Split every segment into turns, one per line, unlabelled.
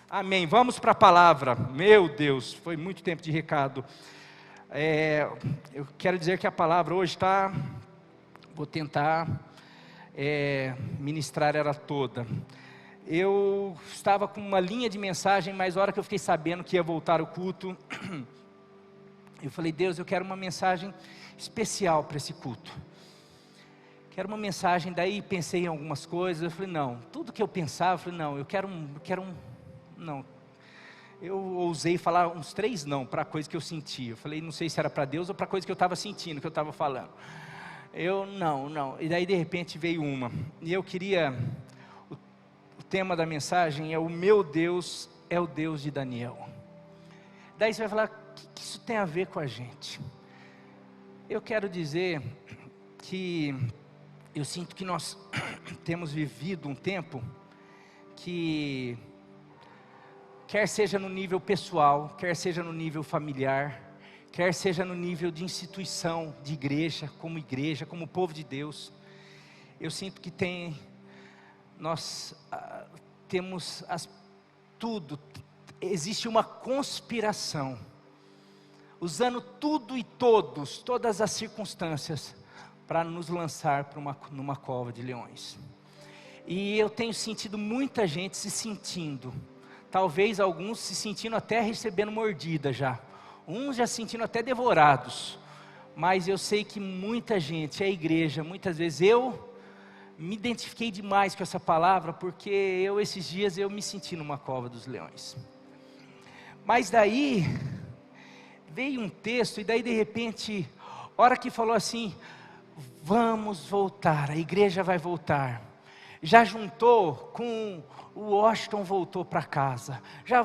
Amém. Vamos para a palavra. Meu Deus, foi muito tempo de recado. Eu quero dizer que a palavra hoje está... Vou tentar ministrar ela toda. Eu estava com uma linha de mensagem, mas na hora que eu fiquei sabendo que ia voltar o culto, eu falei, Deus, eu quero uma mensagem especial para esse culto. Quero uma mensagem, daí pensei em algumas coisas, eu falei, não, tudo que eu pensava, eu falei, não, não. Eu ousei falar uns 3 não para coisa que eu sentia. Eu falei, não sei se era para Deus ou para coisa que eu estava sentindo, que eu estava falando. Não. E daí de repente veio uma. E eu queria, o tema da mensagem é o meu Deus é o Deus de Daniel. Daí você vai falar, o que isso tem a ver com a gente? Eu quero dizer que eu sinto que nós temos vivido um tempo que... quer seja no nível pessoal, quer seja no nível familiar, quer seja no nível de instituição, de igreja, como povo de Deus, eu sinto que nós temos tudo, existe uma conspiração, usando tudo e todas as circunstâncias, para nos lançar numa cova de leões. E eu tenho sentido muita gente se sentindo, talvez alguns se sentindo até recebendo mordida já. Uns já se sentindo até devorados. Mas eu sei que muita gente, a igreja, muitas vezes eu me identifiquei demais com essa palavra, porque esses dias eu me senti numa cova dos leões. Mas daí, veio um texto, e daí de repente, hora que falou assim, vamos voltar, a igreja vai voltar. Já juntou com... o Washington voltou para casa, já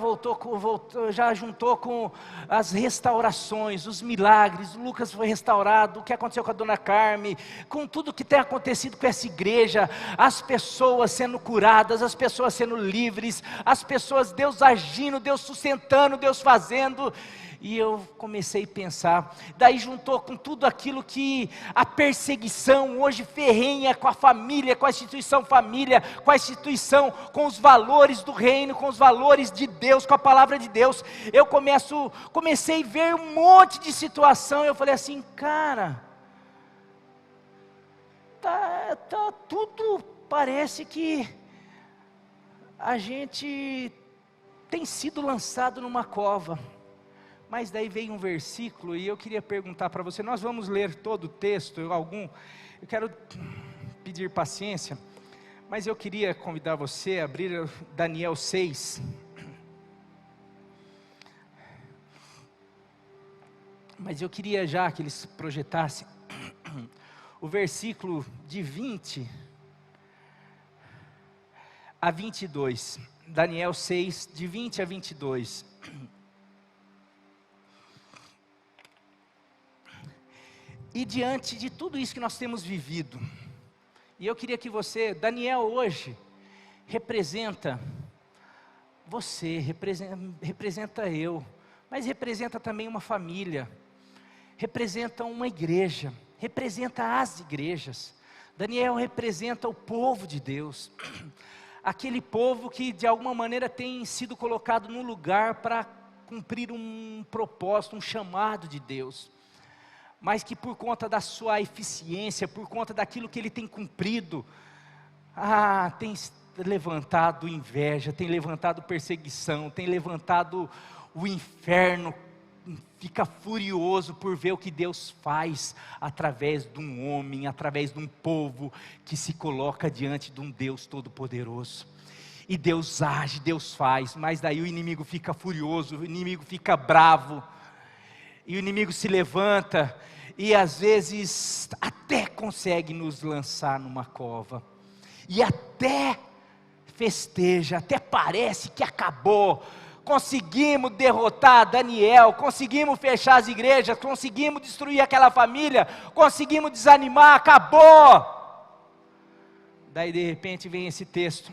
juntou com as restaurações, os milagres, o Lucas foi restaurado, o que aconteceu com a dona Carme, com tudo que tem acontecido com essa igreja, as pessoas sendo curadas, as pessoas sendo livres, as pessoas, Deus agindo, Deus sustentando, Deus fazendo. E eu comecei a pensar, daí juntou com tudo aquilo que a perseguição hoje ferrenha com a família, com a instituição família, com a instituição, com os valores do reino, com os valores de Deus, com a palavra de Deus. Eu comecei a ver um monte de situação, eu falei assim, cara, tá tudo, parece que a gente tem sido lançado numa cova. Mas daí veio um versículo e eu queria perguntar para você, nós vamos ler todo o texto, eu quero pedir paciência, mas eu queria convidar você a abrir Daniel 6. Mas eu queria já que eles projetassem o versículo de 20 a 22, Daniel 6, de 20 a 22. E diante de tudo isso que nós temos vivido, e eu queria que você, Daniel hoje, representa você, representa eu, mas representa também uma família, representa uma igreja, representa as igrejas. Daniel representa o povo de Deus, aquele povo que de alguma maneira tem sido colocado num lugar para cumprir um propósito, um chamado de Deus. Mas que por conta da sua eficiência, por conta daquilo que ele tem cumprido, tem levantado inveja, tem levantado perseguição, tem levantado o inferno, fica furioso por ver o que Deus faz, através de um homem, através de um povo, que se coloca diante de um Deus todo-poderoso. E Deus age, Deus faz, mas daí o inimigo fica furioso, o inimigo fica bravo, e o inimigo se levanta, e às vezes até consegue nos lançar numa cova, e até festeja, até parece que acabou, conseguimos derrotar Daniel, conseguimos fechar as igrejas, conseguimos destruir aquela família, conseguimos desanimar, acabou. Daí de repente vem esse texto,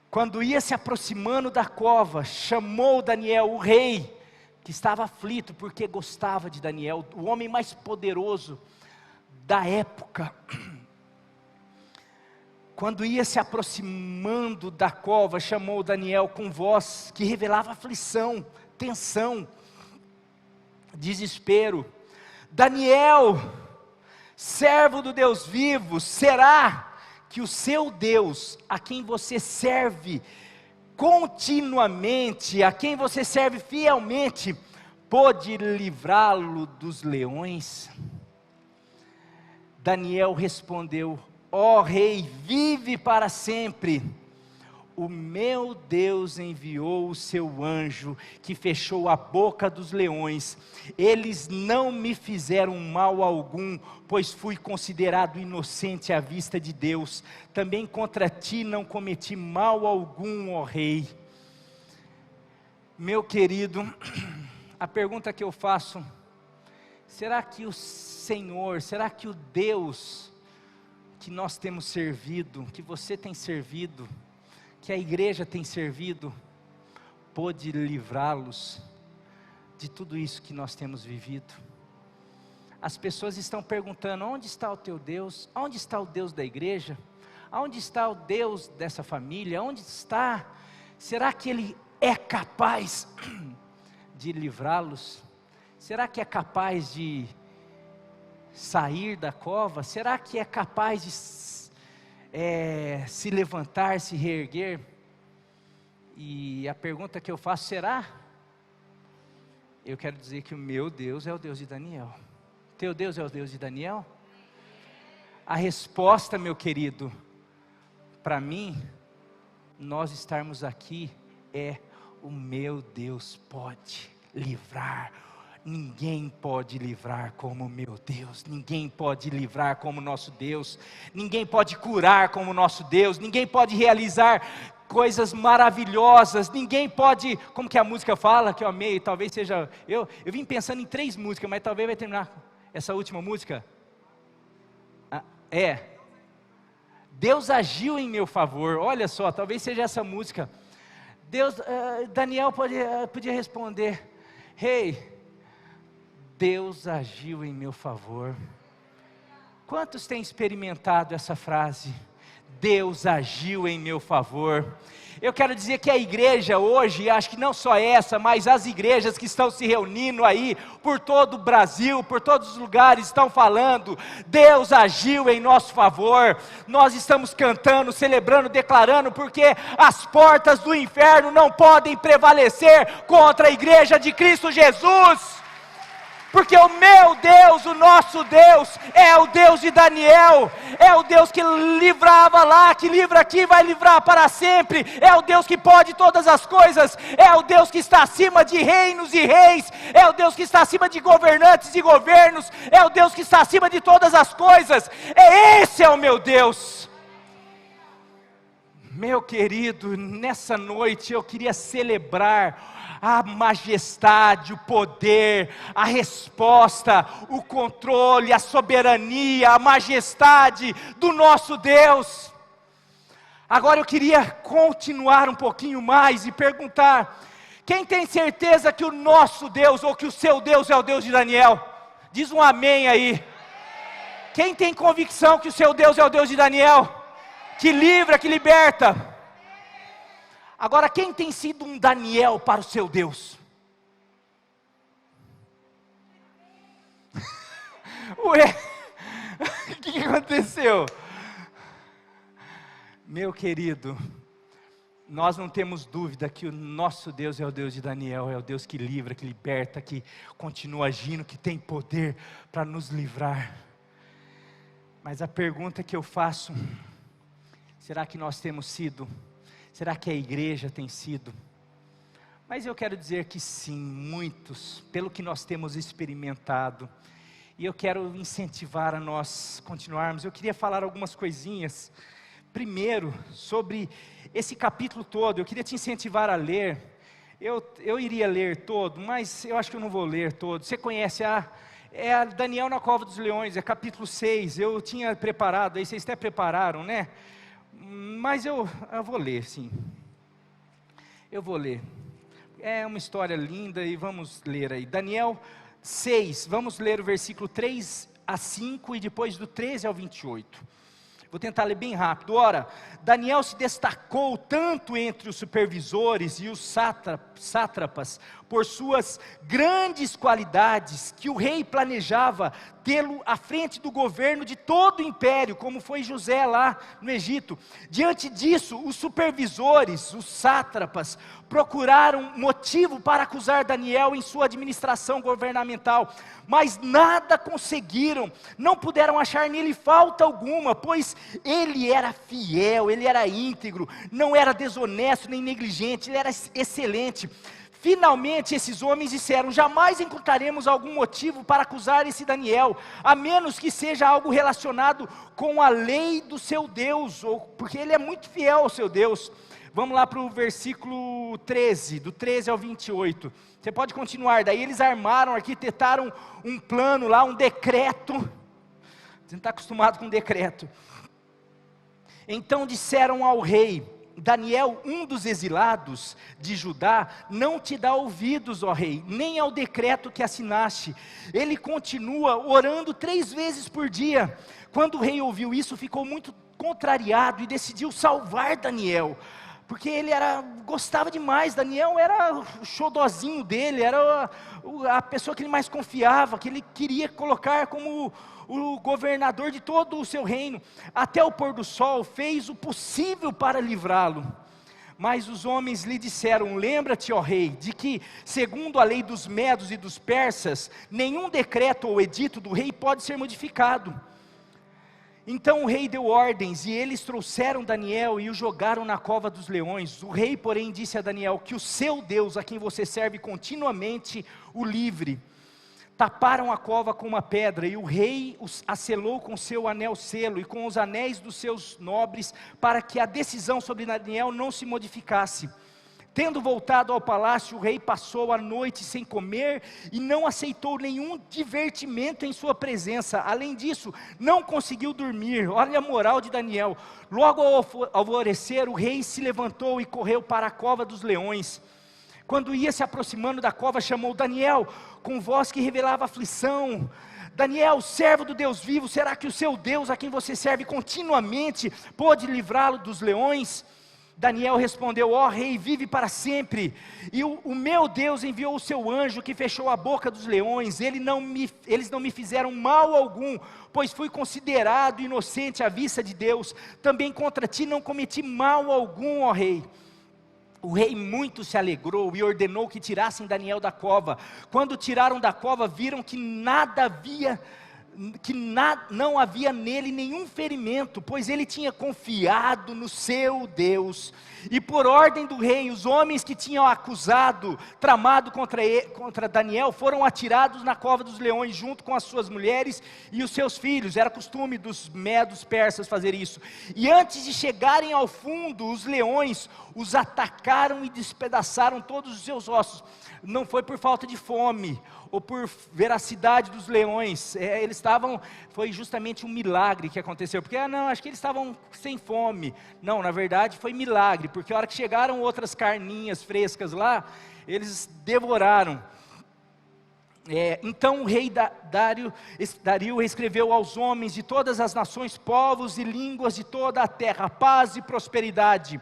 quando ia se aproximando da cova, chamou Daniel, o rei, que estava aflito porque gostava de Daniel, o homem mais poderoso da época. Quando ia se aproximando da cova, chamou Daniel com voz que revelava aflição, tensão, desespero. Daniel, servo do Deus vivo, será que o seu Deus, a quem você serve continuamente, a quem você serve fielmente, pôde livrá-lo dos leões? Daniel respondeu: ó rei, vive para sempre. O meu Deus enviou o seu anjo, que fechou a boca dos leões. Eles não me fizeram mal algum, pois fui considerado inocente à vista de Deus. Também contra ti não cometi mal algum, ó rei. Meu querido, a pergunta que eu faço: será que o Senhor, será que o Deus que nós temos servido, que você tem servido, que a igreja tem servido, pôde livrá-los de tudo isso que nós temos vivido? As pessoas estão perguntando: onde está o teu Deus? Onde está o Deus da igreja? Onde está o Deus dessa família? Onde está? Será que Ele é capaz de livrá-los? Será que é capaz de sair da cova? Será que é capaz de se levantar, se reerguer? E a pergunta que eu faço: será? Eu quero dizer que o meu Deus é o Deus de Daniel. Teu Deus é o Deus de Daniel? A resposta, meu querido, para mim, nós estarmos aqui, é: o meu Deus pode livrar. Ninguém pode livrar como o meu Deus, ninguém pode livrar como o nosso Deus, ninguém pode curar como o nosso Deus, ninguém pode realizar coisas maravilhosas, ninguém pode, como que a música fala, que eu amei, talvez seja, eu vim pensando em 3 músicas, mas talvez vai terminar essa última música, Deus agiu em meu favor. Olha só, talvez seja essa música. Deus, Daniel podia responder: Rei, Deus agiu em meu favor. Quantos têm experimentado essa frase? Deus agiu em meu favor. Eu quero dizer que a igreja hoje, acho que não só essa, mas as igrejas que estão se reunindo aí, por todo o Brasil, por todos os lugares, estão falando: Deus agiu em nosso favor. Nós estamos cantando, celebrando, declarando, porque as portas do inferno não podem prevalecer contra a igreja de Cristo Jesus. Porque o meu Deus, o nosso Deus, é o Deus de Daniel, é o Deus que livrava lá, que livra aqui, vai livrar para sempre, é o Deus que pode todas as coisas, é o Deus que está acima de reinos e reis, é o Deus que está acima de governantes e governos, é o Deus que está acima de todas as coisas. Esse é o meu Deus. Meu querido, nessa noite eu queria celebrar a majestade, o poder, a resposta, o controle, a soberania, a majestade do nosso Deus. Agora eu queria continuar um pouquinho mais e perguntar: quem tem certeza que o nosso Deus, ou que o seu Deus é o Deus de Daniel? Diz um amém aí. Quem tem convicção que o seu Deus é o Deus de Daniel? Que livra, que liberta. Agora, quem tem sido um Daniel para o seu Deus? Ué, o que aconteceu? Meu querido, nós não temos dúvida que o nosso Deus é o Deus de Daniel, é o Deus que livra, que liberta, que continua agindo, que tem poder para nos livrar. Mas a pergunta que eu faço: será que nós temos sido? Será que a igreja tem sido? Mas eu quero dizer que sim, muitos, pelo que nós temos experimentado. E eu quero incentivar a nós continuarmos. Eu queria falar algumas coisinhas. Primeiro, sobre esse capítulo todo, eu queria te incentivar a ler. Eu iria ler todo, mas eu acho que eu não vou ler todo. Você conhece é Daniel na Cova dos Leões, é capítulo 6. Eu tinha preparado, aí vocês até prepararam, né? Mas eu vou ler, sim. Eu vou ler. É uma história linda e vamos ler aí. Daniel 6, vamos ler o versículo 3 a 5 e depois do 13 ao 28. Vou tentar ler bem rápido. Ora, Daniel se destacou tanto entre os supervisores e os sátrapas por suas grandes qualidades, que o rei planejava tê-lo à frente do governo de todo o império, como foi José lá no Egito. Diante disso, os supervisores, os sátrapas, procuraram motivo para acusar Daniel em sua administração governamental, mas nada conseguiram, não puderam achar nele falta alguma, pois ele era fiel, ele era íntegro, não era desonesto nem negligente, ele era excelente. Finalmente esses homens disseram: jamais encontraremos algum motivo para acusar esse Daniel, a menos que seja algo relacionado com a lei do seu Deus, ou porque ele é muito fiel ao seu Deus. Vamos lá para o versículo 13, do 13 ao 28. Você pode continuar. Daí eles armaram, arquitetaram um plano lá, um decreto. Você não está acostumado com decreto. Então disseram ao rei: Daniel, um dos exilados de Judá, não te dá ouvidos, ó rei, nem ao decreto que assinaste. Ele continua orando 3 vezes por dia. Quando o rei ouviu isso, ficou muito contrariado e decidiu salvar Daniel, porque ele gostava demais. Daniel era o xodozinho dele, era a pessoa que ele mais confiava, que ele queria colocar como o governador de todo o seu reino. Até o pôr do sol fez o possível para livrá-lo. Mas os homens lhe disseram: lembra-te, ó rei, de que, segundo a lei dos medos e dos persas, nenhum decreto ou edito do rei pode ser modificado. Então o rei deu ordens, e eles trouxeram Daniel e o jogaram na cova dos leões. O rei, porém, disse a Daniel: que o seu Deus, a quem você serve continuamente, o livre. Taparam a cova com uma pedra, e o rei a selou com seu anel selo, e com os anéis dos seus nobres, para que a decisão sobre Daniel não se modificasse. Tendo voltado ao palácio, o rei passou a noite sem comer, e não aceitou nenhum divertimento em sua presença. Além disso, não conseguiu dormir. Olha a moral de Daniel. Logo ao alvorecer, o rei se levantou e correu para a cova dos leões. Quando ia se aproximando da cova, chamou Daniel, com voz que revelava aflição: Daniel, servo do Deus vivo, será que o seu Deus, a quem você serve continuamente, pôde livrá-lo dos leões? Daniel respondeu: ó rei, vive para sempre, e o meu Deus enviou o seu anjo, que fechou a boca dos leões. Eles não me fizeram mal algum, pois fui considerado inocente à vista de Deus. Também contra ti não cometi mal algum, ó rei. O rei muito se alegrou e ordenou que tirassem Daniel da cova. Quando tiraram da cova, viram que não havia nele nenhum ferimento, pois ele tinha confiado no seu Deus. E por ordem do rei, os homens que tinham tramado contra Daniel, foram atirados na cova dos leões, junto com as suas mulheres e os seus filhos. Era costume dos medos persas fazer isso. E antes de chegarem ao fundo, os leões os atacaram e despedaçaram todos os seus ossos. Não foi por falta de fome, ou por veracidade dos leões, foi justamente um milagre que aconteceu, porque acho que eles estavam sem fome. Não, na verdade foi milagre, porque a hora que chegaram outras carninhas frescas lá, eles devoraram. Então o rei Dario escreveu aos homens de todas as nações, povos e línguas de toda a terra: paz e prosperidade.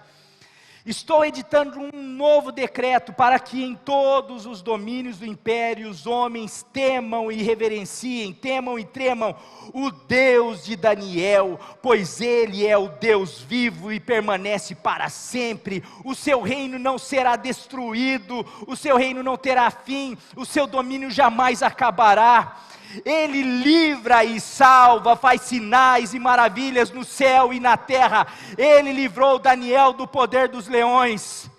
Estou editando um novo decreto para que em todos os domínios do império os homens temam e reverenciem, temam e tremam o Deus de Daniel, pois ele é o Deus vivo e permanece para sempre. O seu reino não será destruído, o seu reino não terá fim, o seu domínio jamais acabará. Ele livra e salva, faz sinais e maravilhas no céu e na terra. Ele livrou Daniel do poder dos leões.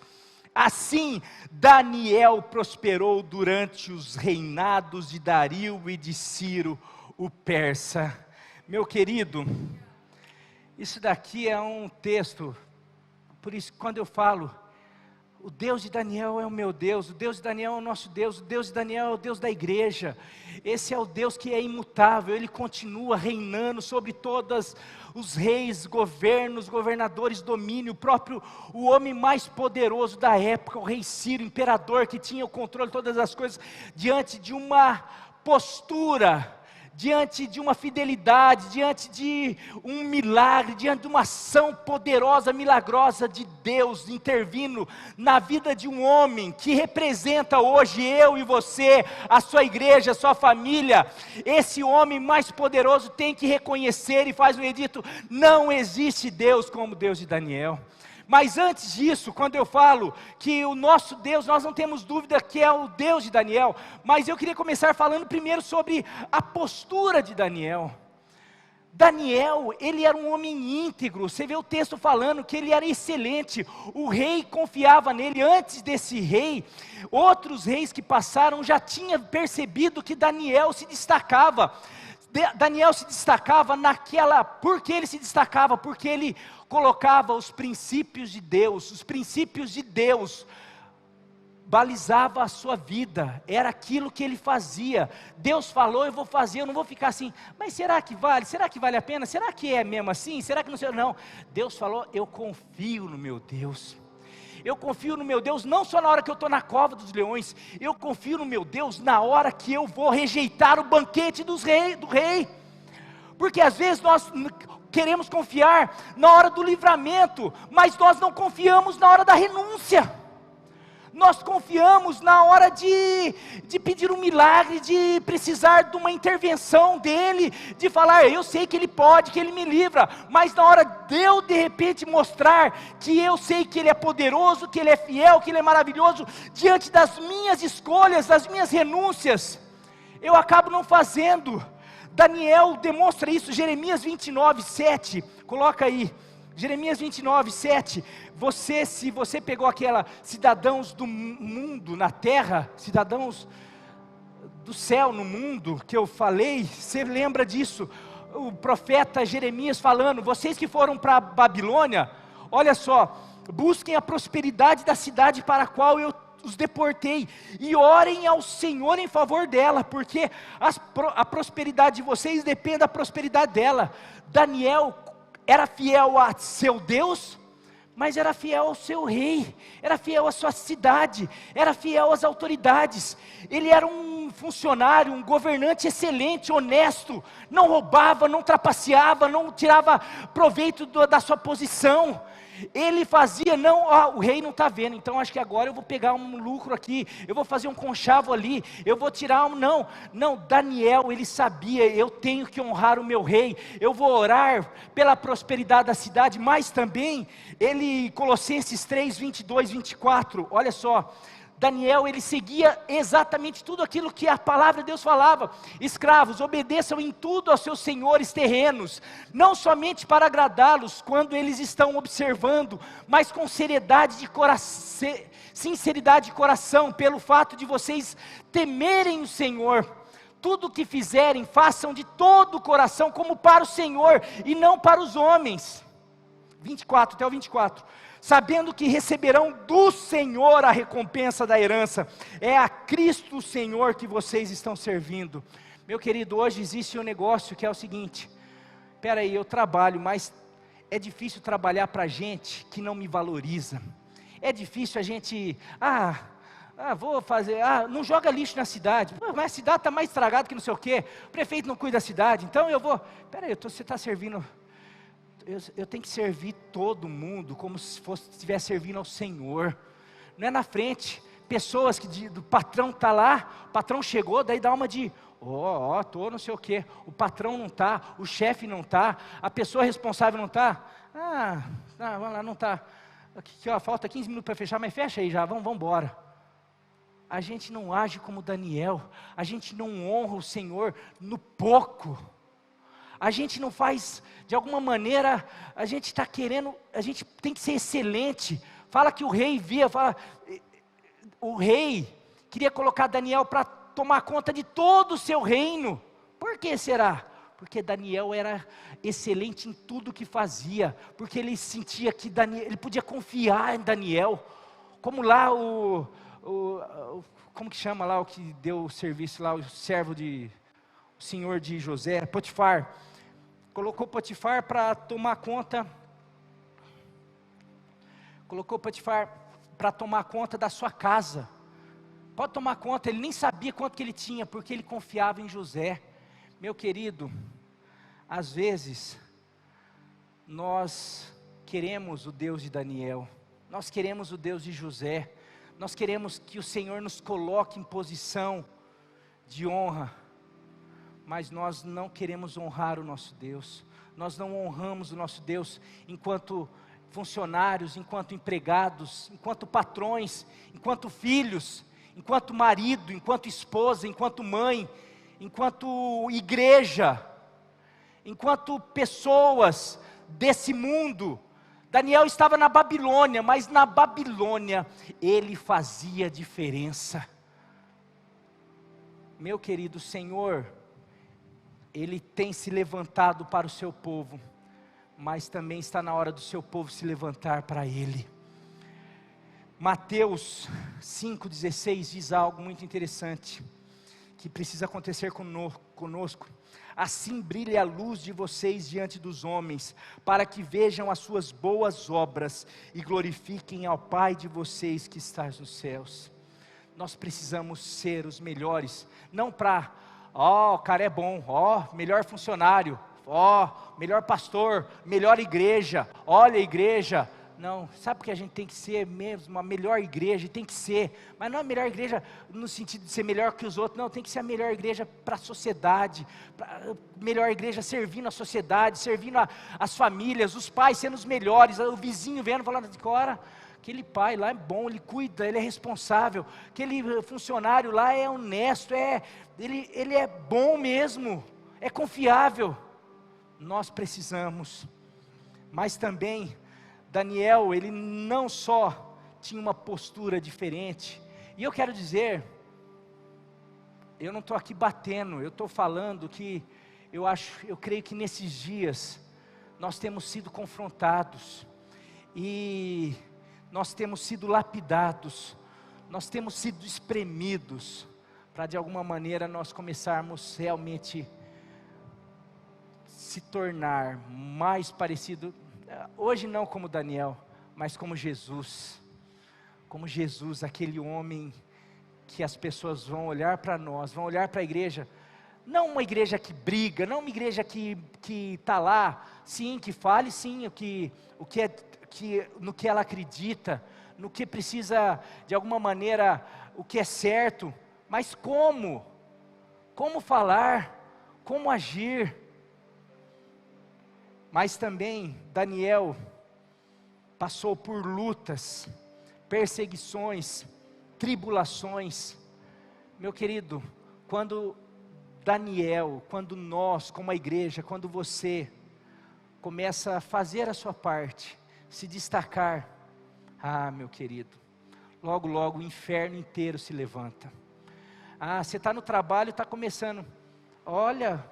Assim, Daniel prosperou durante os reinados de Dario e de Ciro, o persa. Meu querido, isso daqui é um texto, por isso quando eu falo, o Deus de Daniel é o meu Deus, o Deus de Daniel é o nosso Deus, o Deus de Daniel é o Deus da igreja. Esse é o Deus que é imutável, Ele continua reinando sobre todos os reis, governos, governadores, domínio, o homem mais poderoso da época, o rei Ciro, imperador que tinha o controle de todas as coisas, diante de uma postura, diante de uma fidelidade, diante de um milagre, diante de uma ação poderosa, milagrosa de Deus intervindo na vida de um homem que representa hoje eu e você, a sua igreja, a sua família. Esse homem mais poderoso tem que reconhecer e faz um edito: não existe Deus como o Deus de Daniel. Mas antes disso, quando eu falo que o nosso Deus, nós não temos dúvida que é o Deus de Daniel, mas eu queria começar falando primeiro sobre a postura de Daniel. Daniel, ele era um homem íntegro, você vê o texto falando que ele era excelente, o rei confiava nele. Antes desse rei, outros reis que passaram já tinham percebido que Daniel se destacava. Daniel se destacava por que ele se destacava? Porque ele colocava os princípios de Deus, balizava a sua vida, era aquilo que ele fazia. Deus falou, eu vou fazer, eu não vou ficar assim, mas será que vale? Será que vale a pena? Será que é mesmo assim? Será que não sei? Não, Deus falou, eu confio no meu Deus. Eu confio no meu Deus não só na hora que eu estou na cova dos leões, eu confio no meu Deus na hora que eu vou rejeitar o banquete do rei. Porque às vezes nós queremos confiar na hora do livramento, mas nós não confiamos na hora da renúncia. Nós confiamos na hora de pedir um milagre, de precisar de uma intervenção dEle, de falar, eu sei que Ele pode, que Ele me livra, mas na hora de eu de repente mostrar que eu sei que Ele é poderoso, que Ele é fiel, que Ele é maravilhoso, diante das minhas escolhas, das minhas renúncias, eu acabo não fazendo. Daniel demonstra isso, Jeremias 29, 7, coloca aí, Jeremias 29, 7, se você pegou aquela cidadãos do mundo na terra, cidadãos do céu no mundo, que eu falei, você lembra disso, o profeta Jeremias falando, vocês que foram para a Babilônia, olha só, busquem a prosperidade da cidade para a qual eu os deportei, e orem ao Senhor em favor dela, porque a prosperidade de vocês depende da prosperidade dela. Daniel era fiel a seu Deus, mas era fiel ao seu rei, era fiel à sua cidade, era fiel às autoridades. Ele era um funcionário, um governante excelente, honesto, não roubava, não trapaceava, não tirava proveito da sua posição. Ele fazia, o rei não está vendo, então acho que agora eu vou pegar um lucro aqui, eu vou fazer um conchavo ali, eu vou tirar não, Daniel, ele sabia, eu tenho que honrar o meu rei, eu vou orar pela prosperidade da cidade, mas também, Colossenses 3, 22, 24, olha só, Daniel, ele seguia exatamente tudo aquilo que a palavra de Deus falava. Escravos, obedeçam em tudo aos seus senhores terrenos, não somente para agradá-los quando eles estão observando, mas com sinceridade de coração, pelo fato de vocês temerem o Senhor. Tudo o que fizerem, façam de todo o coração, como para o Senhor, e não para os homens. 24, até o 24. Sabendo que receberão do Senhor a recompensa da herança, é a Cristo o Senhor que vocês estão servindo. Meu querido, hoje existe um negócio que é o seguinte, espera aí, eu trabalho, mas é difícil trabalhar para gente que não me valoriza, é difícil a gente, vou fazer, não joga lixo na cidade, mas a cidade está mais estragada que não sei o quê, o prefeito não cuida da cidade, então eu vou, espera aí, você está servindo... Eu tenho que servir todo mundo como se estivesse servindo ao Senhor, não é na frente, pessoas que do patrão está lá, o patrão chegou, daí dá uma de, estou não sei o que, o patrão não está, o chefe não está, a pessoa responsável não está, vamos lá, não está, aqui, falta 15 minutos para fechar, mas fecha aí já, vamos embora. A gente não age como Daniel, a gente não honra o Senhor no pouco, a gente não faz, de alguma maneira, a gente está querendo, a gente tem que ser excelente. Fala que o rei o rei queria colocar Daniel para tomar conta de todo o seu reino. Por que será? Porque Daniel era excelente em tudo que fazia, porque ele sentia que ele podia confiar em Daniel. Como lá como que chama lá o que deu o serviço lá, o senhor de José, Potifar. Colocou Potifar para tomar conta. Colocou Potifar para tomar conta da sua casa. Pode tomar conta, ele nem sabia quanto que ele tinha, porque ele confiava em José. Meu querido, às vezes, nós queremos o Deus de Daniel, nós queremos o Deus de José, nós queremos que o Senhor nos coloque em posição de honra, mas nós não queremos honrar o nosso Deus, nós não honramos o nosso Deus enquanto funcionários, enquanto empregados, enquanto patrões, enquanto filhos, enquanto marido, enquanto esposa, enquanto mãe, enquanto igreja, enquanto pessoas desse mundo. Daniel estava na Babilônia, mas na Babilônia ele fazia diferença. Meu querido Senhor, Ele tem se levantado para o seu povo, mas também está na hora do seu povo se levantar para Ele. Mateus 5,16 diz algo muito interessante, que precisa acontecer conosco. Assim brilhe a luz de vocês diante dos homens, para que vejam as suas boas obras e glorifiquem ao Pai de vocês que está nos céus. Nós precisamos ser os melhores, não para, o cara é bom, melhor funcionário, melhor pastor, melhor igreja, olha a igreja. Não, sabe o que a gente tem que ser mesmo? A melhor igreja, tem que ser, mas não a melhor igreja no sentido de ser melhor que os outros, não, tem que ser a melhor igreja para a sociedade, melhor igreja servindo a sociedade, servindo as famílias, os pais sendo os melhores, o vizinho vendo, falando, cara, aquele pai lá é bom, ele cuida, ele é responsável, aquele funcionário lá é honesto, ele é bom mesmo, é confiável. Nós precisamos, mas também Daniel, ele não só tinha uma postura diferente, e eu quero dizer, eu não estou aqui batendo, eu estou falando que eu creio que nesses dias, nós temos sido confrontados, e nós temos sido lapidados, nós temos sido espremidos, para de alguma maneira nós começarmos realmente se tornar mais parecido, hoje não como Daniel, mas como Jesus, aquele homem que as pessoas vão olhar para nós, vão olhar para a igreja, não uma igreja que briga, não uma igreja que está lá, sim, que fale sim no que ela acredita, no que precisa de alguma maneira, o que é certo, mas como falar, como agir. Mas também Daniel passou por lutas, perseguições, tribulações. Meu querido, quando nós, como a igreja, quando você começa a fazer a sua parte, se destacar, meu querido, logo logo o inferno inteiro se levanta. Você está no trabalho, está começando, olha,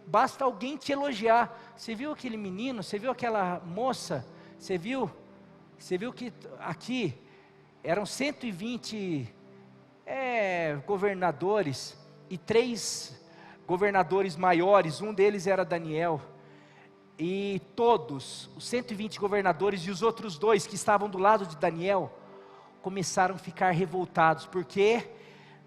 basta alguém te elogiar, você viu aquele menino, você viu aquela moça, você viu que aqui eram 120 governadores, e 3 governadores maiores, um deles era Daniel, e todos, os 120 governadores e os outros 2 que estavam do lado de Daniel, começaram a ficar revoltados, porque,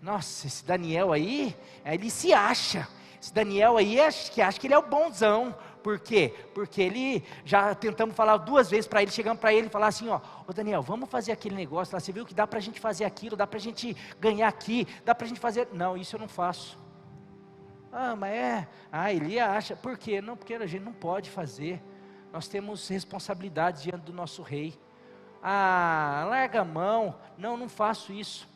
nossa, esse Daniel aí, ele se acha, esse Daniel aí acha que ele é o bonzão. Por quê? Porque ele, já tentamos falar 2 vezes para ele, chegamos para ele e falar assim, ô Daniel, vamos fazer aquele negócio lá, você viu que dá para a gente fazer aquilo, dá para a gente ganhar aqui, dá para a gente fazer, não, isso eu não faço. Ele acha, por quê? Não, porque a gente não pode fazer, nós temos responsabilidade diante do nosso rei. Larga a mão, não faço isso.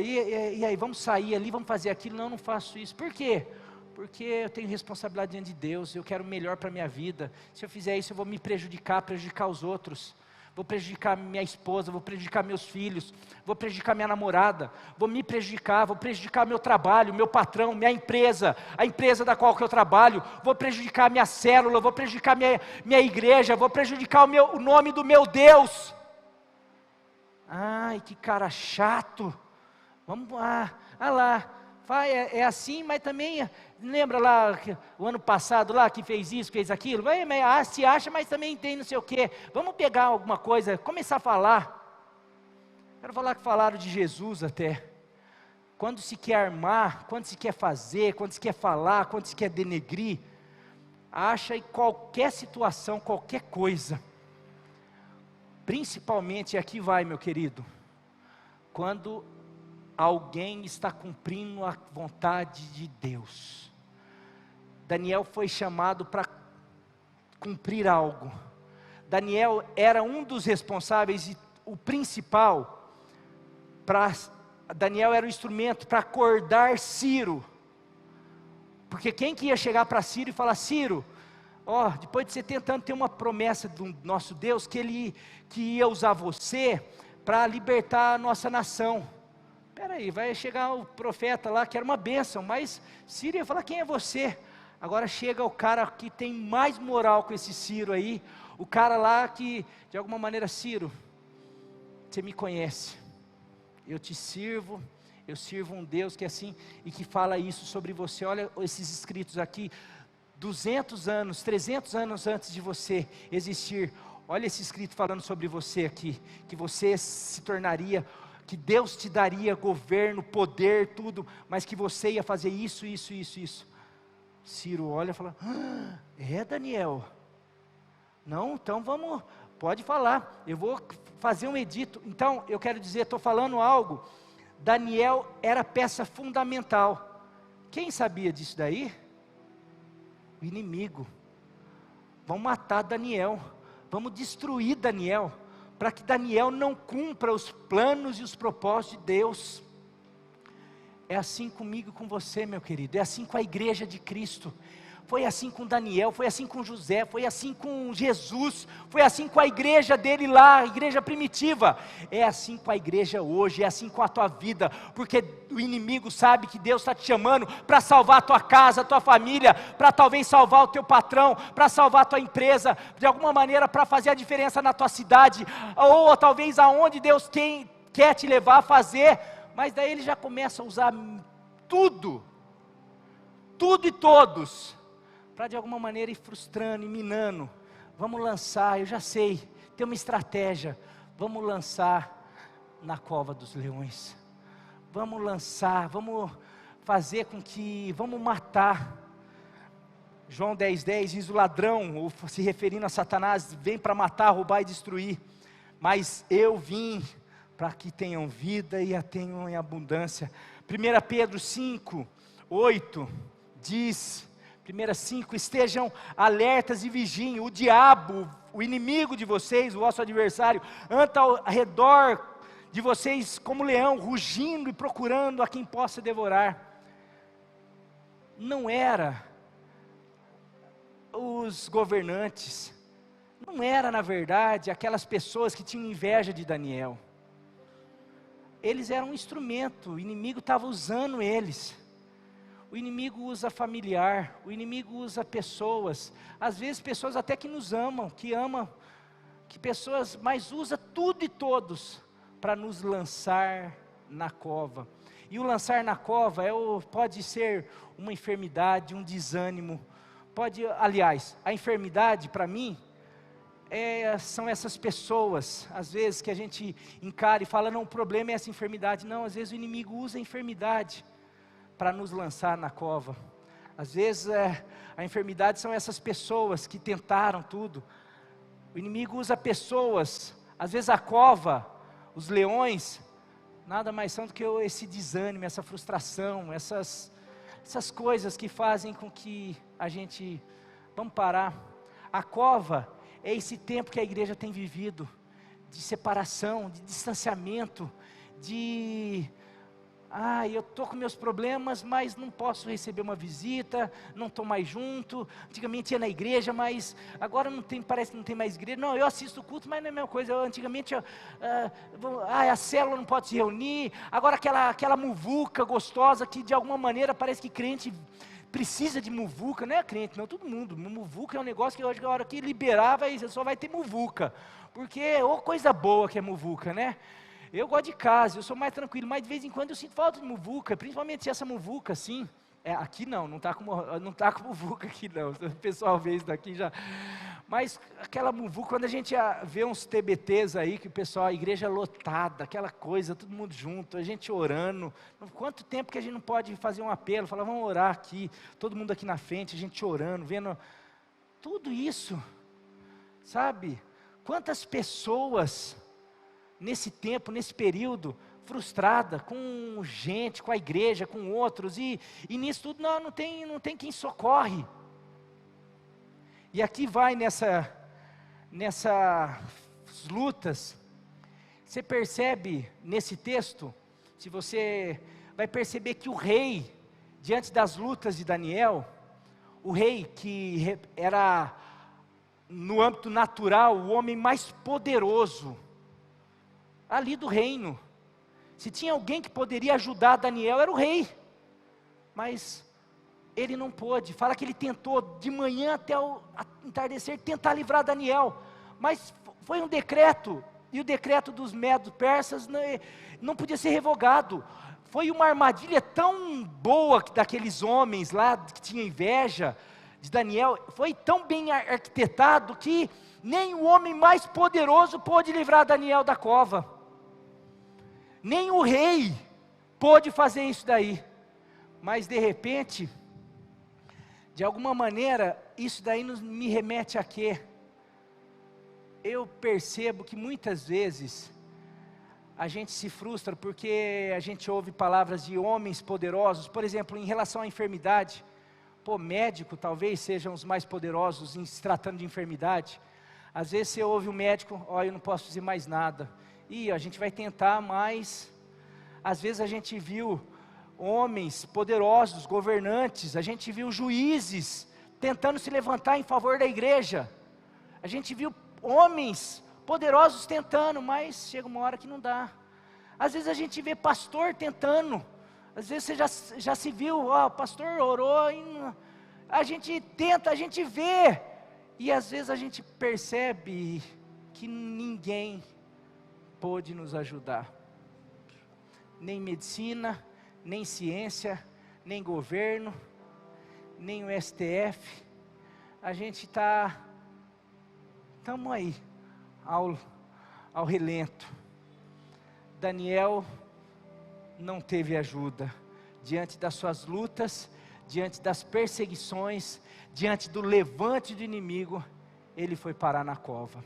E aí, vamos sair ali, vamos fazer aquilo, não faço isso. Por quê? Porque eu tenho responsabilidade diante de Deus, eu quero o melhor para a minha vida. Se eu fizer isso, eu vou me prejudicar os outros, vou prejudicar minha esposa, vou prejudicar meus filhos, vou prejudicar minha namorada, vou me prejudicar, vou prejudicar meu trabalho, meu patrão, minha empresa, a empresa da qual que eu trabalho, vou prejudicar minha célula, vou prejudicar minha igreja, vou prejudicar o nome do meu Deus. Ai, que cara chato. Vamos lá, lá. Vai, é assim, mas também, lembra lá, o ano passado lá, que fez isso, fez aquilo? Vai, se acha, mas também tem não sei o quê. Vamos pegar alguma coisa, começar a falar. Quero falar que falaram de Jesus até. Quando se quer armar, quando se quer fazer, quando se quer falar, quando se quer denegrir, acha em qualquer situação, qualquer coisa. Principalmente, aqui vai, meu querido, quando alguém está cumprindo a vontade de Deus. Daniel foi chamado para cumprir algo. Daniel era um dos responsáveis e o principal. Daniel era o instrumento para acordar Ciro. Porque quem que ia chegar para Ciro e falar: Ciro, depois de você tentando ter uma promessa do nosso Deus, que ia usar você para libertar a nossa nação. Espera aí, vai chegar o profeta lá, que era uma bênção, mas Ciro ia falar: quem é você? Agora chega o cara que tem mais moral com esse Ciro aí, o cara lá que, de alguma maneira: Ciro, você me conhece, eu te sirvo, eu sirvo um Deus que é assim, e que fala isso sobre você. Olha esses escritos aqui, 200 anos, 300 anos antes de você existir, olha esse escrito falando sobre você aqui, que você se tornaria, que Deus te daria governo, poder, tudo, mas que você ia fazer isso. Ciro olha e fala: é, Daniel? Não, então vamos, pode falar, eu vou fazer um edito. Então, eu quero dizer, estou falando algo, Daniel era peça fundamental. Quem sabia disso daí? O inimigo. Vão matar Daniel, vamos destruir Daniel, para que Daniel não cumpra os planos e os propósitos de Deus. É assim comigo e com você, meu querido, é assim com a igreja de Cristo. Foi assim com Daniel, foi assim com José, foi assim com Jesus, foi assim com a igreja dele lá, a igreja primitiva. É assim com a igreja hoje, é assim com a tua vida, porque o inimigo sabe que Deus está te chamando para salvar a tua casa, a tua família, para talvez salvar o teu patrão, para salvar a tua empresa, de alguma maneira para fazer a diferença na tua cidade, ou talvez aonde Deus quer te levar a fazer, mas daí ele já começa a usar tudo e todos, para de alguma maneira ir frustrando e minando. Vamos lançar, eu já sei, tem uma estratégia, vamos lançar na cova dos leões, vamos lançar, vamos fazer com que, vamos matar. João 10,10 diz: o ladrão, ou se referindo a Satanás, vem para matar, roubar e destruir, mas eu vim para que tenham vida e a tenham em abundância. 1 Pedro 5:8 diz, 1:5, estejam alertas e vigiem, o diabo, o inimigo de vocês, o vosso adversário, anda ao redor de vocês como leão, rugindo e procurando a quem possa devorar. Não era os governantes, não era na verdade aquelas pessoas que tinham inveja de Daniel, eles eram um instrumento, o inimigo estava usando eles. O inimigo usa familiar, o inimigo usa pessoas, às vezes pessoas até que nos amam, que pessoas, mas usa tudo e todos para nos lançar na cova. E o lançar na cova pode ser uma enfermidade, um desânimo, aliás, a enfermidade para mim, são essas pessoas, às vezes que a gente encara e fala: não, o problema é essa enfermidade. Não, às vezes o inimigo usa a enfermidade para nos lançar na cova. Às vezes a enfermidade são essas pessoas que tentaram tudo. O inimigo usa pessoas, às vezes a cova, os leões, nada mais são do que esse desânimo, essa frustração, essas coisas que fazem com que a gente, vamos parar. A cova é esse tempo que a igreja tem vivido, de separação, de distanciamento, eu estou com meus problemas, mas não posso receber uma visita, não estou mais junto. Antigamente ia na igreja, mas agora parece que não tem mais igreja. Não, eu assisto o culto, mas não é a mesma coisa. Antigamente, a célula não pode se reunir. Agora aquela muvuca gostosa, que de alguma maneira parece que crente precisa de muvuca. Não é crente, não, todo mundo. Muvuca é um negócio que hoje, a hora que liberar, só vai ter muvuca. Porque, coisa boa que é muvuca, né? Eu gosto de casa, eu sou mais tranquilo, mas de vez em quando eu sinto falta de muvuca, principalmente se essa muvuca assim. Aqui não está com muvuca aqui não, o pessoal vê isso daqui já. Mas aquela muvuca, quando a gente vê uns TBTs aí, que o pessoal, a igreja lotada, aquela coisa, todo mundo junto, a gente orando. Quanto tempo que a gente não pode fazer um apelo, falar, vamos orar aqui, todo mundo aqui na frente, a gente orando, vendo tudo isso, sabe? Quantas pessoas nesse tempo, nesse período, frustrada com gente, com a igreja, com outros, e nisso tudo não tem quem socorre. E aqui vai nessas lutas, você percebe nesse texto, se você vai perceber que o rei, diante das lutas de Daniel, o rei que era, no âmbito natural, o homem mais poderoso, ali do reino, se tinha alguém que poderia ajudar Daniel, era o rei, mas ele não pôde. Fala que ele tentou de manhã até o entardecer tentar livrar Daniel, mas foi um decreto, e o decreto dos medos persas não podia ser revogado. Foi uma armadilha tão boa daqueles homens lá que tinham inveja de Daniel, foi tão bem arquitetado que nem o homem mais poderoso pôde livrar Daniel da cova. Nem o rei pôde fazer isso daí, mas de repente, de alguma maneira, isso daí me remete a quê? Eu percebo que muitas vezes, a gente se frustra porque a gente ouve palavras de homens poderosos, por exemplo, em relação à enfermidade, médico talvez sejam os mais poderosos em se tratando de enfermidade. Às vezes você ouve o médico, eu não posso dizer mais nada, a gente vai tentar, mas às vezes a gente viu homens poderosos, governantes, a gente viu juízes tentando se levantar em favor da igreja, a gente viu homens poderosos tentando, mas chega uma hora que não dá. Às vezes a gente vê pastor tentando, às vezes você já se viu, o pastor orou, a gente tenta, a gente vê, e às vezes a gente percebe que ninguém pôde nos ajudar, nem medicina, nem ciência, nem governo, nem o STF, a gente estamos aí, ao relento. Daniel não teve ajuda, diante das suas lutas, diante das perseguições, diante do levante do inimigo, ele foi parar na cova.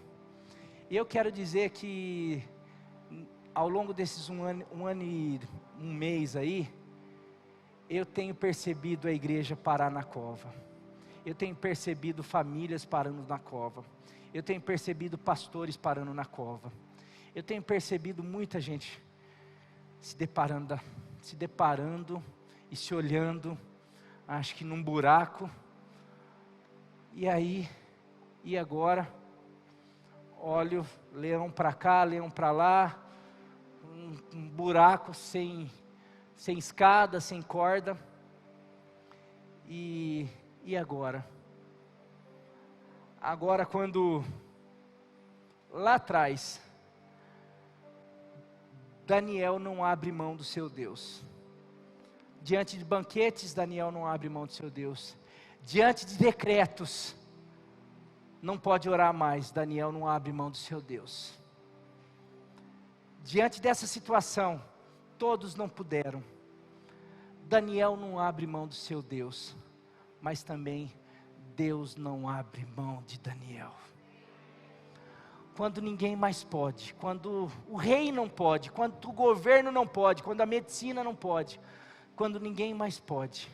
E eu quero dizer que, ao longo desses um ano e um mês aí, eu tenho percebido a igreja parar na cova, eu tenho percebido famílias parando na cova, eu tenho percebido pastores parando na cova, eu tenho percebido muita gente se deparando e se olhando, acho que num buraco, e agora, olho, leão para cá, leão para lá, um buraco sem escada, sem corda, e agora? Agora, quando lá atrás, Daniel não abre mão do seu Deus, diante de banquetes, Daniel não abre mão do seu Deus, diante de decretos, não pode orar mais, Daniel não abre mão do seu Deus. Diante dessa situação, todos não puderam, Daniel não abre mão do seu Deus, mas também Deus não abre mão de Daniel. Quando ninguém mais pode, quando o rei não pode, quando o governo não pode, quando a medicina não pode, quando ninguém mais pode,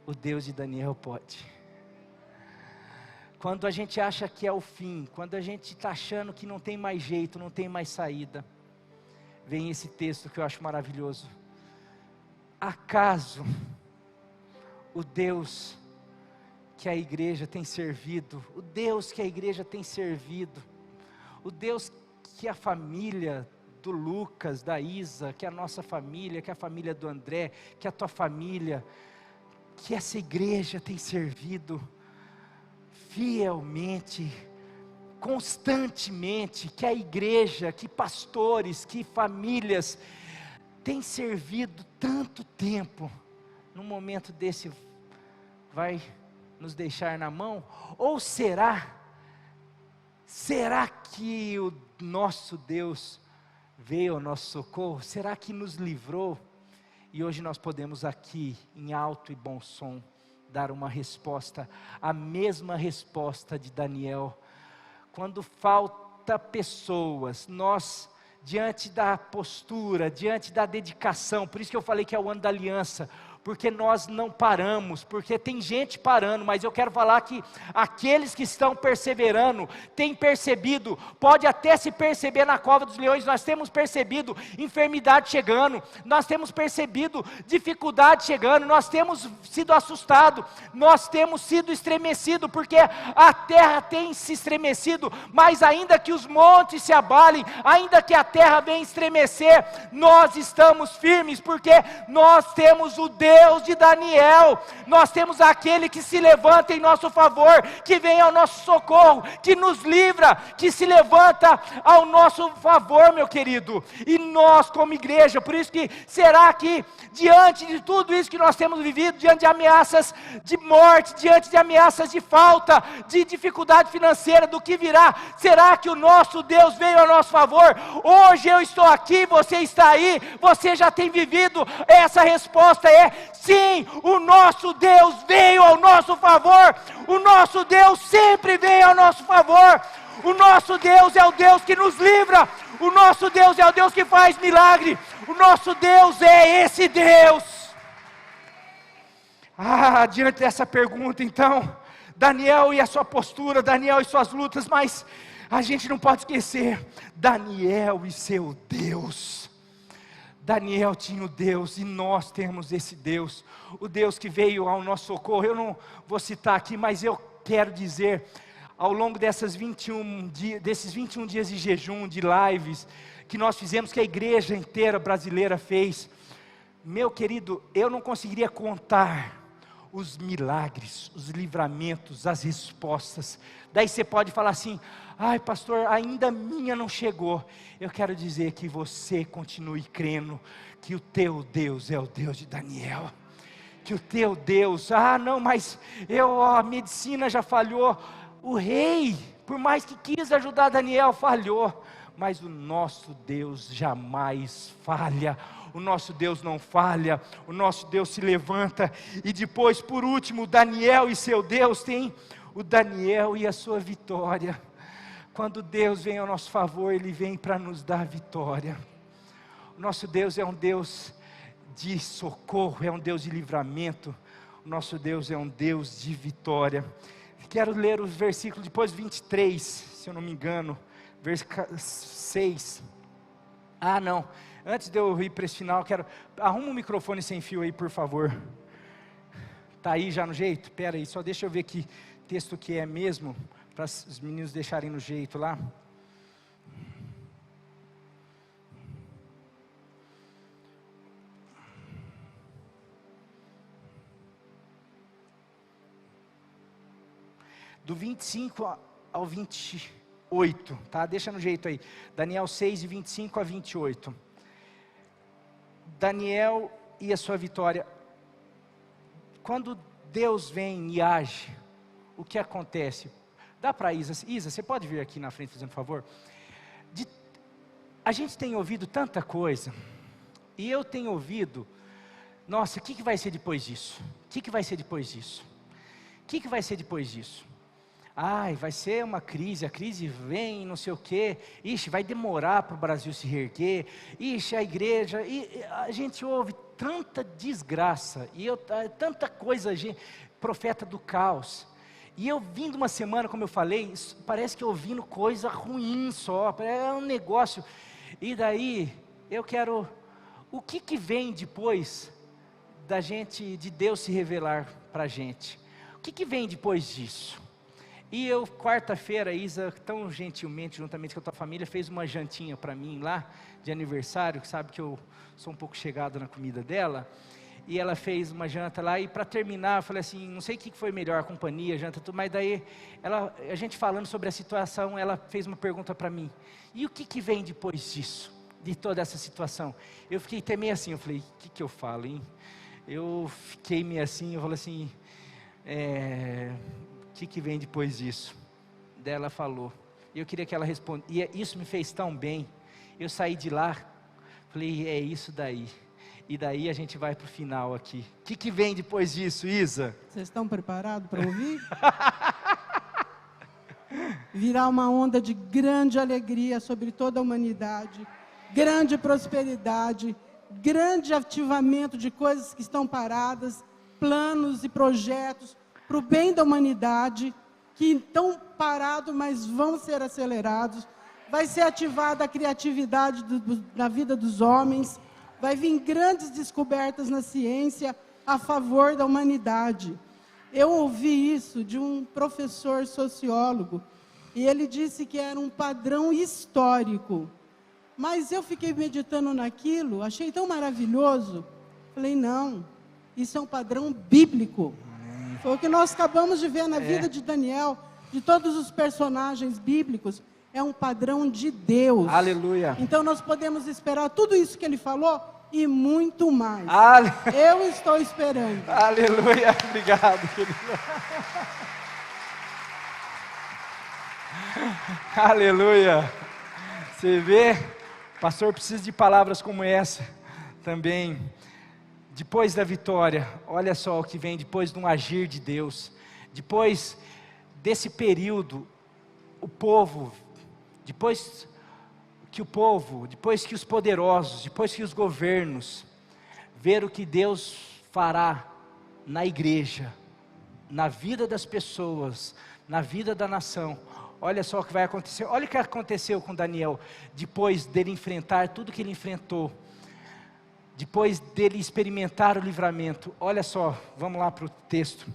o Deus de Daniel pode. Quando a gente acha que é o fim, quando a gente está achando que não tem mais jeito, não tem mais saída, vem esse texto que eu acho maravilhoso. Acaso o Deus que a igreja tem servido, o Deus que a igreja tem servido, o Deus que a família do Lucas, da Isa, que a nossa família, que a família do André, que a tua família, que essa igreja tem servido fielmente, constantemente, que a igreja, que pastores, que famílias têm servido tanto tempo, num momento desse vai nos deixar na mão? Ou será que o nosso Deus veio ao nosso socorro? Será que nos livrou? E hoje nós podemos aqui, em alto e bom som, dar uma resposta, a mesma resposta de Daniel. Quando falta pessoas, nós, diante da postura, diante da dedicação, por isso que eu falei que é o ano da aliança, porque nós não paramos, porque tem gente parando, mas eu quero falar que aqueles que estão perseverando, têm percebido, pode até se perceber na cova dos leões, nós temos percebido enfermidade chegando, nós temos percebido dificuldade chegando, nós temos sido assustados, nós temos sido estremecidos, porque a terra tem se estremecido, mas ainda que os montes se abalem, ainda que a terra venha estremecer, nós estamos firmes, porque nós temos o Deus de Daniel, nós temos aquele que se levanta em nosso favor, que vem ao nosso socorro, que nos livra, que se levanta ao nosso favor, meu querido, e nós como igreja, por isso que, será que diante de tudo isso que nós temos vivido, diante de ameaças de morte, diante de ameaças de falta, de dificuldade financeira, do que virá, será que o nosso Deus veio ao nosso favor? Hoje eu estou aqui, você está aí, você já tem vivido, essa resposta é sim, o nosso Deus veio ao nosso favor, o nosso Deus sempre vem ao nosso favor, o nosso Deus é o Deus que nos livra, o nosso Deus é o Deus que faz milagre, o nosso Deus é esse Deus. Diante dessa pergunta então, Daniel e a sua postura, Daniel e suas lutas, mas a gente não pode esquecer, Daniel e seu Deus. Daniel tinha o Deus e nós temos esse Deus, o Deus que veio ao nosso socorro. Eu não vou citar aqui, mas eu quero dizer, ao longo desses 21 dias de jejum, de lives, que nós fizemos, que a igreja inteira brasileira fez, meu querido, eu não conseguiria contar os milagres, os livramentos, as respostas. Daí você pode falar assim, ai pastor, ainda a minha não chegou. Eu quero dizer que você continue crendo que o teu Deus é o Deus de Daniel, que o teu Deus, não, mas a medicina já falhou, o rei, por mais que quis ajudar Daniel, falhou, mas o nosso Deus jamais falha, o nosso Deus não falha, o nosso Deus se levanta. E depois, por último, Daniel e seu Deus, tem o Daniel e a sua vitória. Quando Deus vem ao nosso favor, Ele vem para nos dar vitória. O nosso Deus é um Deus de socorro, é um Deus de livramento, o nosso Deus é um Deus de vitória. Quero ler os versículos, depois 23, se eu não me engano, versículo 6, não, antes de eu ir para esse final, arruma um microfone sem fio aí por favor, está aí já no jeito? Espera aí, só deixa eu ver que texto que é mesmo, para os meninos deixarem no jeito lá. Do 25 ao 28, tá? Deixa no jeito aí, Daniel 6, de 25 a 28, Daniel e a sua vitória. Quando Deus vem e age, o que acontece? Dá para Isa, você pode vir aqui na frente fazendo um favor? A gente tem ouvido tanta coisa, e eu tenho ouvido, nossa, o que vai ser depois disso? O que vai ser depois disso? O que vai ser depois disso? Vai ser uma crise, a crise vem, não sei o quê, vai demorar para o Brasil se reerguer, a igreja, e a gente ouve tanta desgraça, tanta coisa, profeta do caos, e eu vindo uma semana, como eu falei, parece que eu ouvindo coisa ruim só, é um negócio, e daí, eu quero, o que vem depois de Deus se revelar para a gente? O que vem depois disso? E eu, quarta-feira, a Isa, tão gentilmente, juntamente com a tua família, fez uma jantinha para mim lá, de aniversário, que sabe que eu sou um pouco chegado na comida dela, e ela fez uma janta lá, e para terminar, eu falei assim, não sei o que foi melhor, a companhia, a janta, tudo, mas daí, a gente falando sobre a situação, ela fez uma pergunta para mim, e o que vem depois disso, de toda essa situação? Eu fiquei até meio assim, eu falei, o que eu falo, hein? Eu fiquei meio assim, eu falei assim, o que vem depois disso? Daí ela falou, e eu queria que ela respondesse, e isso me fez tão bem, eu saí de lá, falei, é isso daí. E daí a gente vai para o final aqui. O que vem depois disso, Isa?
Vocês estão preparados para ouvir? Virá uma onda de grande alegria sobre toda a humanidade, grande prosperidade, grande ativamento de coisas que estão paradas, planos e projetos para o bem da humanidade, que estão parados, mas vão ser acelerados. Vai ser ativada a criatividade na vida dos homens, vai vir grandes descobertas na ciência a favor da humanidade. Eu ouvi isso de um professor sociólogo, e ele disse que era um padrão histórico. Mas eu fiquei meditando naquilo, achei tão maravilhoso, falei, não, isso é um padrão bíblico. Foi o que nós acabamos de ver na vida de Daniel, de todos os personagens bíblicos, é um padrão de Deus.
Aleluia.
Então nós podemos esperar tudo isso que ele falou e muito mais. Eu estou esperando.
Aleluia. Obrigado, querido. Aleluia. Você vê, o pastor precisa de palavras como essa também. Depois da vitória, olha só o que vem depois de um agir de Deus. Depois desse período, depois que os poderosos, depois que os governos ver o que Deus fará na igreja, na vida das pessoas, na vida da nação, olha só o que vai acontecer. Olha o que aconteceu com Daniel, depois dele enfrentar tudo que ele enfrentou, depois dele experimentar o livramento. Olha só, vamos lá para o texto.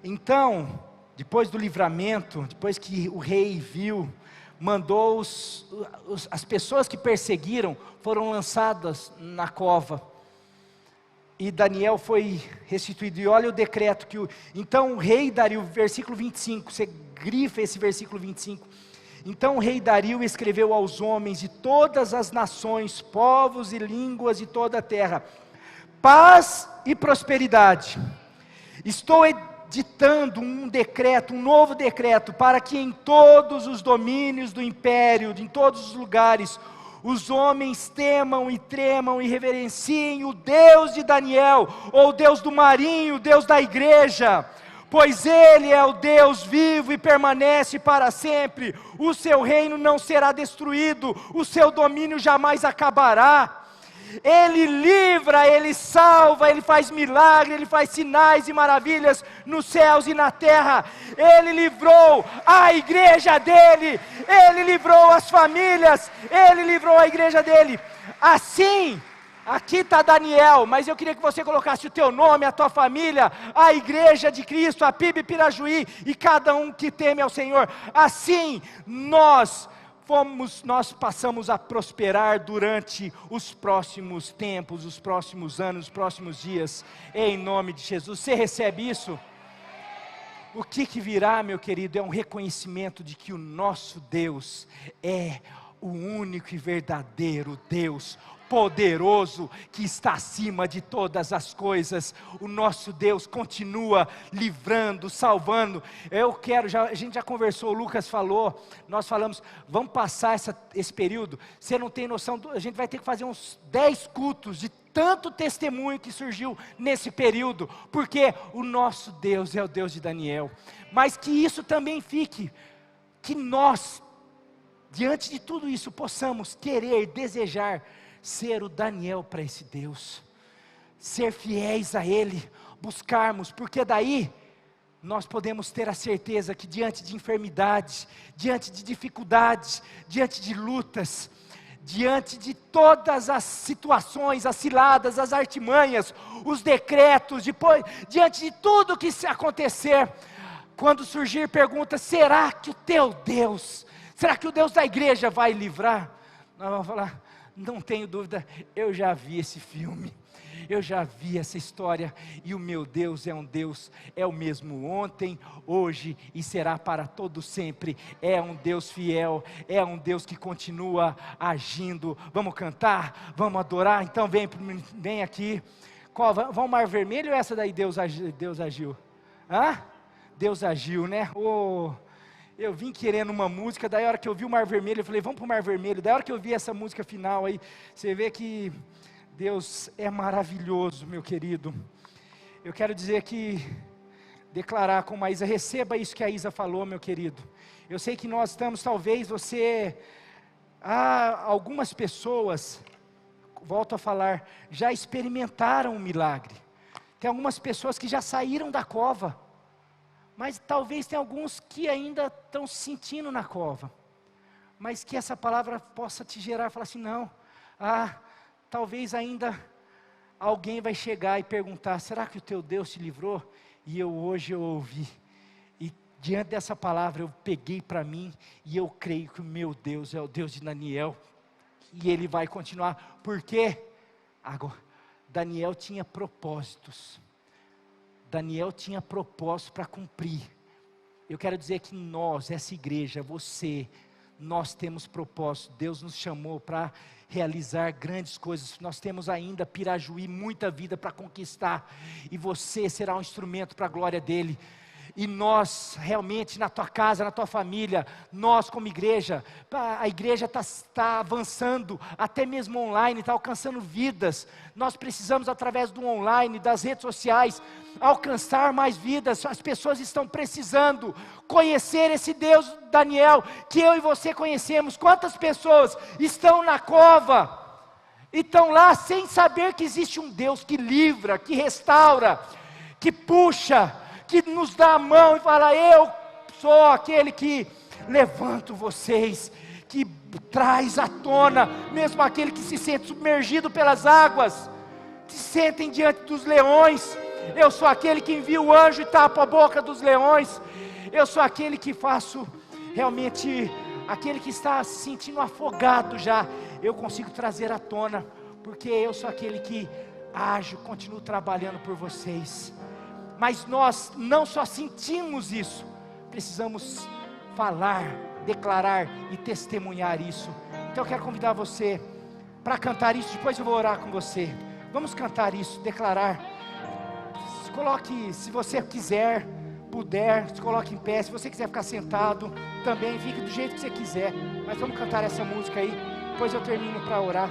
Então, depois do livramento, depois que o rei viu, mandou as pessoas que perseguiram, foram lançadas na cova, e Daniel foi restituído. E olha o decreto então o rei Dario, versículo 25, você grifa esse versículo 25, então o rei Dario escreveu aos homens de todas as nações, povos e línguas de toda a terra, paz e prosperidade. Estou ditando um novo decreto, para que em todos os domínios do império, em todos os lugares, os homens temam e tremam e reverenciem o Deus de Daniel, ou o Deus do marinho, o Deus da igreja, pois Ele é o Deus vivo e permanece para sempre. O seu reino não será destruído, o seu domínio jamais acabará. Ele livra, Ele salva, Ele faz milagres, Ele faz sinais e maravilhas nos céus e na terra. Ele livrou a igreja dEle, Ele livrou as famílias, Ele livrou a igreja dEle. Assim, aqui está Daniel, mas eu queria que você colocasse o teu nome, a tua família, a igreja de Cristo, a PIB Pirajuí, e cada um que teme ao Senhor. Assim, nós passamos a prosperar durante os próximos tempos, os próximos anos, os próximos dias, em nome de Jesus. Você recebe isso? O que virá, meu querido, é um reconhecimento de que o nosso Deus é o único e verdadeiro Deus, poderoso, que está acima de todas as coisas. O nosso Deus continua livrando, salvando. A gente já conversou, o Lucas falou, nós falamos, vamos passar esse período, você não tem noção, a gente vai ter que fazer uns 10 cultos, de tanto testemunho que surgiu nesse período, porque o nosso Deus é o Deus de Daniel. Mas que isso também fique, que nós, diante de tudo isso, possamos querer, desejar, ser o Daniel para esse Deus, ser fiéis a Ele, buscarmos, porque daí nós podemos ter a certeza que diante de enfermidades, diante de dificuldades, diante de lutas, diante de todas as situações, as ciladas, as artimanhas, os decretos, diante de tudo que se acontecer, quando surgir perguntas, será que o teu Deus, será que o Deus da igreja vai livrar? Nós vamos falar, não tenho dúvida, eu já vi esse filme, eu já vi essa história, e o meu Deus é um Deus, é o mesmo ontem, hoje e será para todo sempre, é um Deus fiel, é um Deus que continua agindo. Vamos cantar, vamos adorar, então vem aqui. Qual, vão Mar Vermelho ou essa daí Deus agiu? Hã? Deus agiu, né? Eu vim querendo uma música, daí a hora que eu vi o Mar Vermelho, eu falei, vamos para o Mar Vermelho. Daí a hora que eu vi essa música final aí, você vê que Deus é maravilhoso, meu querido. Eu quero dizer que, declarar como a Isa, receba isso que a Isa falou, meu querido. Eu sei que nós estamos, talvez algumas pessoas, volto a falar, já experimentaram o milagre. Tem algumas pessoas que já saíram da cova, mas talvez tem alguns que ainda estão se sentindo na cova, mas que essa palavra possa te gerar, falar assim, não, talvez ainda alguém vai chegar e perguntar, será que o teu Deus te livrou? E hoje eu ouvi, e diante dessa palavra eu peguei para mim, e eu creio que o meu Deus é o Deus de Daniel, e Ele vai continuar, porque agora, Daniel tinha propósitos, Daniel tinha propósito para cumprir. Eu quero dizer que nós, essa igreja, nós temos propósito. Deus nos chamou para realizar grandes coisas. Nós temos ainda Pirajuí, muita vida para conquistar, e você será um instrumento para a glória dEle. E nós, realmente, na tua casa, na tua família, nós como igreja, a igreja está avançando, até mesmo online, está alcançando vidas. Nós precisamos, através do online, das redes sociais, alcançar mais vidas. As pessoas estão precisando conhecer esse Deus, Daniel, que eu e você conhecemos. Quantas pessoas estão na cova, e estão lá sem saber que existe um Deus que livra, que restaura, que puxa, que nos dá a mão e fala, eu sou aquele que levanto vocês, que traz à tona, mesmo aquele que se sente submergido pelas águas, que se sentem diante dos leões, eu sou aquele que envia o anjo e tapa a boca dos leões, eu sou aquele que faço, realmente, aquele que está se sentindo afogado já, eu consigo trazer à tona, porque eu sou aquele que ajo, continuo trabalhando por vocês. Mas nós não só sentimos isso, precisamos falar, declarar e testemunhar isso. Então eu quero convidar você para cantar isso, depois eu vou orar com você. Vamos cantar isso, declarar. Se coloque, se você quiser, puder, se coloque em pé. Se você quiser ficar sentado, também fique do jeito que você quiser. Mas vamos cantar essa música aí, depois eu termino para orar.